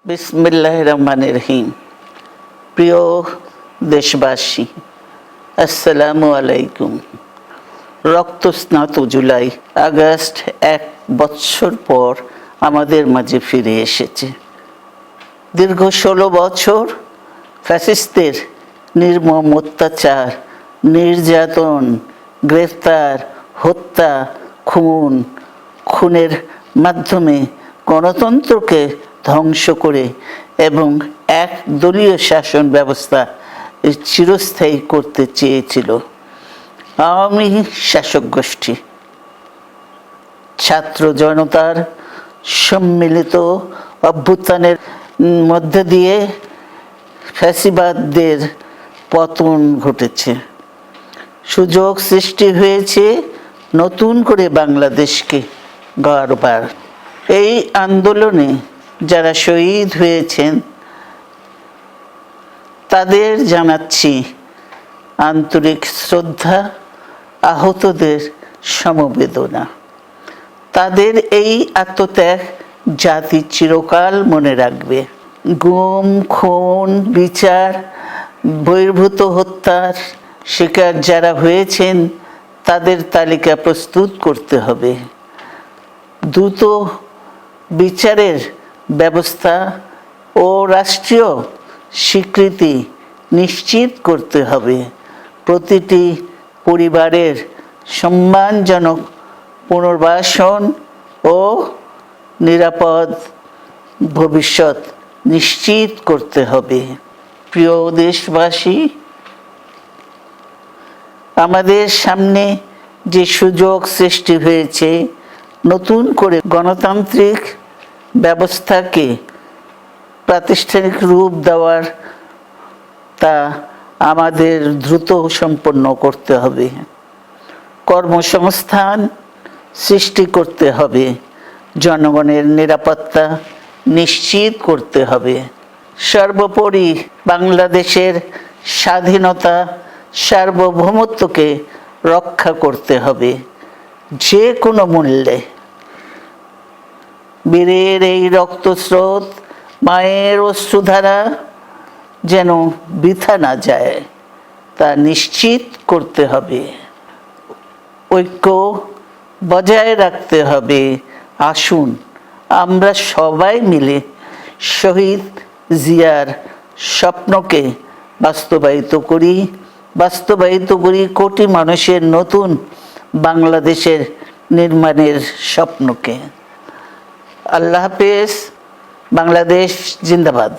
বিসমিল্লাহির রহমানির রহিম। প্রিয় দেশবাসী, আসসালামু আলাইকুম। রক্তস্নাত জুলাই আগস্ট 1 বছর পর আমাদের মাঝে ফিরে এসেছে। দীর্ঘ 16 বছর ফ্যাসিস্টদের নির্মম অত্যাচার, নির্যাতন, গ্রেফতার, হত্যা, খুনের মাধ্যমে গণতন্ত্রকে ধ্বংস করে এবং এক দলীয় শাসন ব্যবস্থা চিরস্থায়ী করতে চেয়েছিল আওয়ামী শাসক গোষ্ঠী। ছাত্র জনতার সম্মিলিত অভ্যুত্থানের মধ্যে দিয়ে ফ্যাসিবাদদের পতন ঘটেছে। সুযোগ সৃষ্টি হয়েছে নতুন করে বাংলাদেশকে গড়বার। এই আন্দোলনে যারা শহীদ হয়েছেন তাদের জানাচ্ছি আন্তরিক শ্রদ্ধা, আহতদের সমবেদনা। তাদের এই আত্মত্যাগ জাতি চিরকাল মনে রাখবে। গুম, খুন, বিচার বহির্ভূত হত্যার শিকার যারা হয়েছেন তাদের তালিকা প্রস্তুত করতে হবে। দ্রুত বিচারের ব্যবস্থা ও রাষ্ট্রীয় স্বীকৃতি নিশ্চিত করতে হবে। প্রতিটি পরিবারের সম্মানজনক পুনর্বাসন ও নিরাপদ ভবিষ্যৎ নিশ্চিত করতে হবে। প্রিয় দেশবাসী, আমাদের সামনে যে সুযোগ সৃষ্টি হয়েছে নতুন করে গণতান্ত্রিক ব্যবস্থাকে প্রাতিষ্ঠানিক রূপ দেওয়ার, তা আমাদের দ্রুত সম্পন্ন করতে হবে। কর্মসংস্থান সৃষ্টি করতে হবে, জনগণের নিরাপত্তা নিশ্চিত করতে হবে। সর্বোপরি বাংলাদেশের স্বাধীনতা, সার্বভৌমত্বকে রক্ষা করতে হবে যে কোনো মূল্যে। বীরের এই রক্তস্রোত, মায়ের অশ্রুধারা যেন বৃথা না যায় তা নিশ্চিত করতে হবে। ঐক্য বজায় রাখতে হবে। আসুন আমরা সবাই মিলে শহীদ জিয়ার স্বপ্নকে বাস্তবায়িত করি কোটি মানুষের নতুন বাংলাদেশের নির্মাণের স্বপ্নকে। আল্লাহ হাফেজ। বাংলাদেশ জিন্দাবাদ।